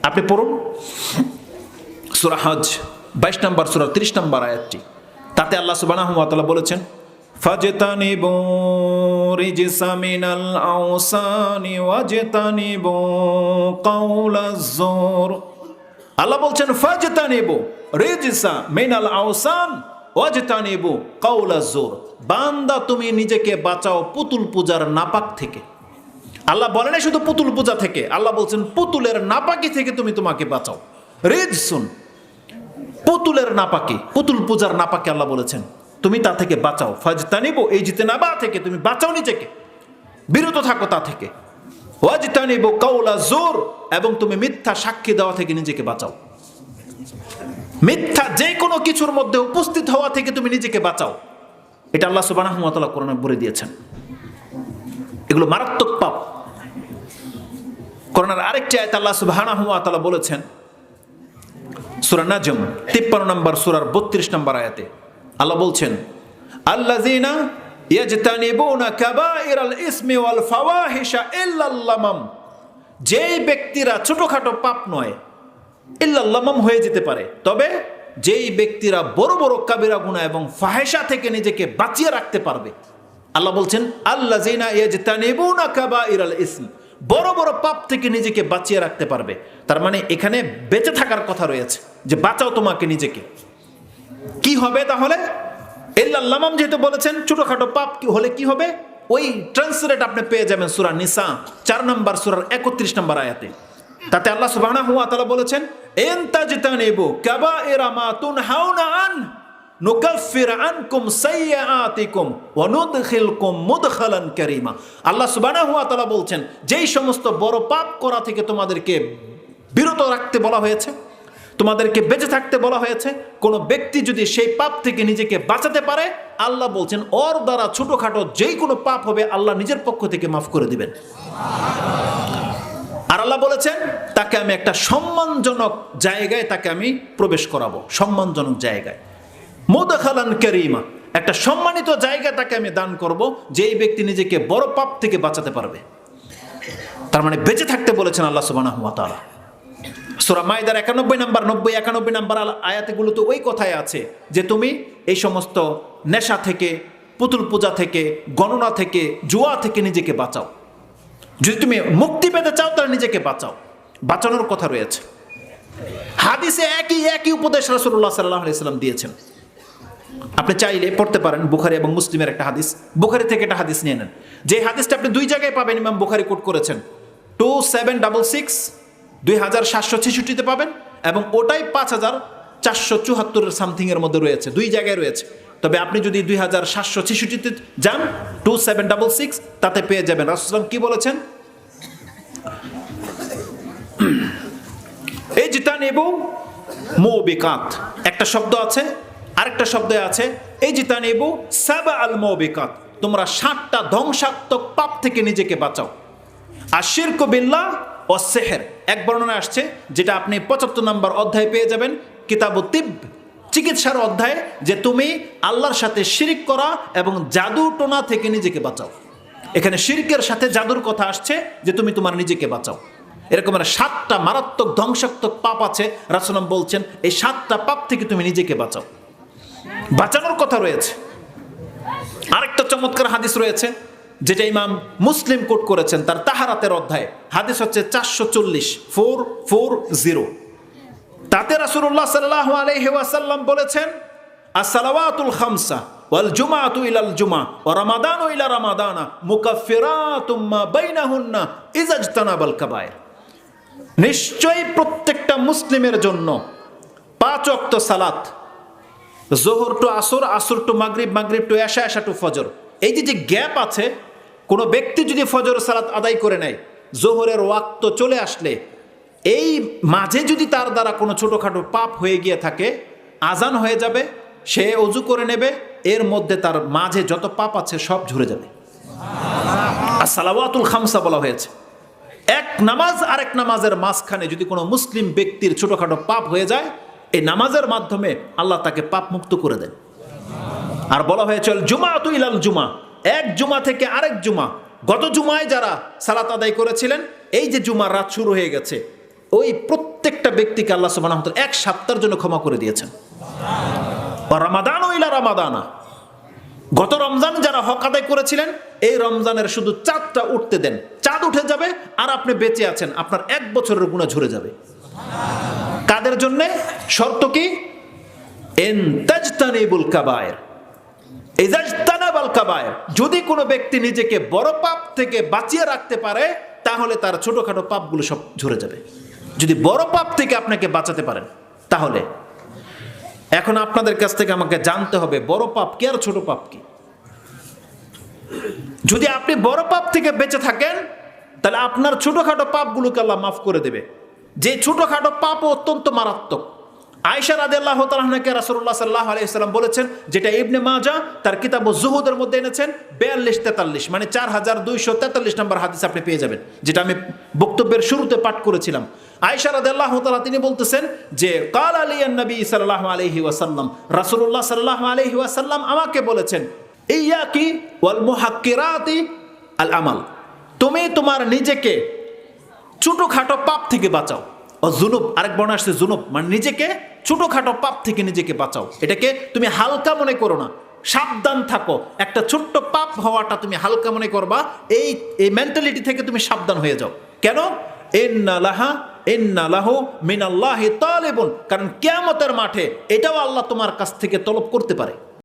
আপনি পড়ুন সূরা হজ 22 নম্বর সূরা 30 নম্বর আয়াতটি। তাতে আল্লাহ সুবহানাহু ওয়া তাআলা বলেছেন, ফাজতানিবু রিজসা মিনাল আওসানি ওয়াজতানিবু কাওলাজ যুর। আল্লাহ বলছেন ফাজতানিবু রিজসা মিনাল আওসান ওয়াজতানিবু কাওলাজ যুর। বান্দা তুমি নিজেকে বাঁচাও পুতুল পূজার নাপাক থেকে। আল্লাহ বলেন শুধু পুতুল পূজা থেকে, আল্লাহ বলছেন পুতুলের নাপাকি থেকে তুমি তোমাকে বাঁচাও। রিজসুন, পুতুলের নাপাকি, পুতুল পূজার নাপাকি আল্লাহ বলেছেন তুমি তা থেকে বাঁচাও। ফাজতানিবু, এই জিতেনাবা থেকে তুমি বাঁচাও, নিজেকে বিরত থাকো তা থেকে। ওয়াজতানিবু কাওলা যুর, এবং তুমি মিথ্যা সাক্ষী দেওয়া থেকে নিজেকে বাঁচাও। মিথ্যা যে কোনো কিছুর মধ্যে উপস্থিত হওয়া থেকে তুমি নিজেকে বাঁচাও। এটা আল্লাহ সুবহানাহু ওয়া তাআলা কোরআনে বলে দিয়েছেন। এগুলো মারাত্মক পাপ। কোরআনের আরেকটি আয়াত আল্লাহ সুবহানাহু ওয়া তাআলা বলেছেন সূরা নাজম 53 নম্বর সূরার 32 নম্বর আয়াতে আল্লাহ বলছেন, আল্লাযীনা ইয়াজতানিবুনা কাবাইরাল ইসমি ওয়াল ফাওয়াহিশা ইল্লাল লামাম। যেই ব্যক্তিরা ছোটখাটো পাপ নয়, ইল্লাল লামাম হয়ে যেতে পারে, তবে যেই ব্যক্তিরা বড় বড় কাবিরা গুনাহ এবং ফাহিশা থেকে নিজেকে বাঁচিয়ে রাখতে পারবে, আল্লাহ বলছেন আল্লাযীনা ইয়াজতানিবুনা কাবাইরাল ইসম, বড় বড় পাপ থেকে নিজেকে বাঁচিয়ে রাখতে পারবে। তার মানে এখানে বেঁচে থাকার কথা রয়েছে, যে বাঁচাও তোমাকে নিজেকে। কি হবে তাহলে? ইল্লাল লামাম যেহেতু বলেছেন, ছোটখাটো পাপ কি হলে কি হবে, ওই ট্রান্সলেট আপনি পেয়ে যাবেন সূরা নিসা 4 নম্বর সূরার 31 নম্বর আয়াতে। তাতে আল্লাহ সুবহানাহু ওয়া তাআলা বলেছেন, ইন তাজতানিবু কাবাইরা মা তুনহাউনা আন নুকাফির আনকুম সাইয়্যাতিকুম ওয়া নুদখিলকুম মুদখালান কারীমা। আল্লাহ সুবহানাহু ওয়া তাআলা বলছেন, যেই সমস্ত বড় পাপ করা থেকে তোমাদেরকে বিরত রাখতে বলা হয়েছে, তোমাদেরকে বেঁচে থাকতে বলা হয়েছে, কোনো ব্যক্তি যদি সেই পাপ থেকে নিজেকে বাঁচাতে পারে, আল্লাহ বলছেন ওর দ্বারা ছোটখাটো যেই কোনো পাপ হবে আল্লাহ নিজের পক্ষ থেকে মাফ করে দিবেন। আর আল্লাহ বলেছেন তাকে আমি একটা সম্মানজনক জায়গায় তাকে আমি প্রবেশ করাবো, সম্মানজনক জায়গায়, মুদখালান কারীমা, একটা সম্মানিত জায়গা তাকে আমি দান করব, যেই ব্যক্তি নিজেকে বড় পাপ থেকে বাঁচাতে পারবে। তার মানে বেঁচে থাকতে বলেছেন আল্লাহ সুবহানাহু ওয়া তাআলা। সূরা মাইদার 91 নম্বর 90-91 নম্বর আয়াতগুলো তো ওই কথাই আছে যে তুমি এই সমস্ত নেশা থেকে, পুতুল পূজা থেকে, গণনা থেকে, জুয়া থেকে নিজেকে বাঁচাও। যদি তুমি মুক্তি পেতে চাও তাহলে নিজেকে বাঁচাও, বাঁচানোর কথা রয়েছে। হাদিসে একই উপদেশ রাসূলুল্লাহ সাল্লাল্লাহু আলাইহি ওয়াসাল্লাম দিয়েছেন। আপনি চাইলে পড়তে পারেন বুখারী এবং মুসলিমের একটা হাদিস, বুখারী থেকে একটা হাদিস নিয়ে নেন। যে হাদিসটা আপনি দুই জায়গায় পাবেন, ইমাম বুখারী কোট করেছেন 2766 2766-তে পাবেন, এবং ওটাই 5474 সামথিং এর মধ্যে রয়েছে, দুই জায়গায় রয়েছে। তবে আপনি যদি 2766-তে যান 2766, তাতে পেয়ে যাবেন রাসূল সাল্লাল্লাহু আলাইহি ওয়াসাল্লাম কি বলেছেন। ইজতানিবু মুবিকাত, একটা শব্দ আছে, আরেকটা শব্দে আছে ইজতানিবু সাবআল মুবিকাত, তোমরা 7টা ধ্বংসাত্মক পাপ থেকে নিজেকে বাঁচাও। আর শিরকু বিল্লাহ ও সেহের এক বর্ণনা আসছে, যেটা আপনি 75 নম্বর অধ্যায়ে পেয়ে যাবেন, কিতাবুত তিব, চিকিৎসার অধ্যায়ে, যে তুমি আল্লাহর সাথে শিরিক করা এবং জাদু টোনা থেকে নিজেকে বাঁচাও। এখানে শিরকের সাথে জাদুর কথা আসছে, যে তুমি তোমার নিজেকে বাঁচাও। এরকম 7টা মারাত্মক ধ্বংসাত্মক পাপ আছে, রাসূল বলছেন এই 7টা পাপ থেকে তুমি নিজেকে বাঁচাও, বাঁচানোর কথা রয়েছে। আরেকটা চমৎকার হাদিস রয়েছে যেটা ইমাম মুসলিম কোট করেছেন তার তাহারাতের অধ্যায়ে, হাদিস হচ্ছে 440। তাতে রাসূলুল্লাহ সাল্লাল্লাহু আলাইহি ওয়াসাল্লাম বলেছেন, as-salawatul khamsa wal jumu'atu ila al-jumu'ah wa ramadanu ila ramadana mukaffiratun ma bainahunna idza ijtanabal kaba'ir। নিশ্চয়ই প্রত্যেকটা মুসলিমের জন্য 5 ওয়াক্ত সালাত, যোহর টু আসর, আসর টু মাগরিব, মাগরিব টু এশা, এশা টু ফজর, এই যে গ্যাপ আছে, কোনো ব্যক্তি যদি ফজর সালাত আদায় করে নেয়, যোহরের ওয়াক্ত চলে আসলে এই মাঝে যদি তার দ্বারা কোনো ছোটোখাটো পাপ হয়ে গিয়ে থাকে, আজান হয়ে যাবে, সে অজু করে নেবে, এর মধ্যে তার মাঝে যত পাপ আছে সব ঝরে যাবে। as-salawatul khamsa বলা হয়েছে। এক নামাজ আরেক নামাজের মাঝখানে যদি কোনো মুসলিম ব্যক্তির ছোটোখাটো পাপ হয়ে যায়, এই নামাজের মাধ্যমে আল্লাহ তাকে পাপ মুক্ত করে দেন। আর বলা হয়েছে জুমাতু ইলাল জুমা, এক জুমা থেকে আরেক জুমা, গত জুমায় যারা সালাত আদায় করেছিলেন, এই যে জুমার রাত শুরু হয়ে গেছে, ওই প্রত্যেকটা ব্যক্তিকে আল্লাহ সুবহানাহু ওয়া তাআলা 1 সপ্তাহের জন্য ক্ষমা করে দিয়েছেন। রমাদান ইলা রমাদানা, গত রমজান যারা হক আদায় করেছিলেন এই রমজানের শুধু চাঁদটা উঠতে দেন, চাঁদ উঠে যাবে আর আপনি বেঁচে আছেন, আপনার 1 বছরের গুনাহ ঝরে যাবে। কাদের জন্য? শর্ত কি? ইন তাজতানিবুল কাবায়ের, ইজাজতানাবাল কাবায়ের। যদি কোনো ব্যক্তি নিজেকে বড় পাপ থেকে বাঁচিয়ে রাখতে পারে তাহলে তার ছোটখাটো পাপগুলো সব ঝরে যাবে। যদি বড় পাপ থেকে আপনাকে বাঁচাতে পারেন তাহলে। এখন আপনাদের কাছ থেকে আমাকে জানতে হবে বড় পাপ কি আর ছোট পাপ কি। যদি আপনি বড় পাপ থেকে বেঁচে থাকেন তাহলে আপনার ছোটখাটো পাপগুলোকে আল্লাহ মাফ করে দেবে। যে ছোটখাটো পাপ অত্যন্ত মারাত্মক। আয়েশা রাদিয়াল্লাহু তাআলা আনহাকে রাসূলুল্লাহ সাল্লাল্লাহু আলাইহি ওয়াসাল্লাম বলেছেন, যেটা ইবনে মাজাহ তার কিতাব যুহুদের মধ্যে এনেছেন, 42-43 মানে 4243 নম্বর হাদিস আপনি পেয়ে যাবেন, যেটা আমি বক্তব্যের শুরুতে পাঠ করেছিলাম। আয়েশা রাদিয়াল্লাহু তাআলা তিনি বলতেছেন যে ক্বালা লিয়ান নবী সাল্লাল্লাহু আলাইহি ওয়াসাল্লাম, রাসূলুল্লাহ সাল্লাল্লাহু আলাইহি ওয়াসাল্লাম আমাকে বলেছেন, ইয়াকি ওয়াল মুহাক্কিরাতি আল আমাল, তুমি তোমার নিজেকে ছোটখাটো পাপ থেকে বাঁচাও। ও জুনুব, আরেক বর্ণনা আসছে জুনুব মানে নিজেকে ছোটখাটো পাপ থেকে নিজেকে বাঁচাও। এটাকে তুমি হালকা মনে করো না, সাবধান থাকো। একটা ছোট্ট পাপ হওয়াটা তুমি হালকা মনে করবা, এই মেন্টালিটি থেকে তুমি সাবধান হয়ে যাও। কেন? ইন্না লাহু মিনাল্লাহি তালিবুন, কারণ কিয়ামতের মাঠে এটাও আল্লাহ তোমার কাছ থেকে তলব করতে পারে।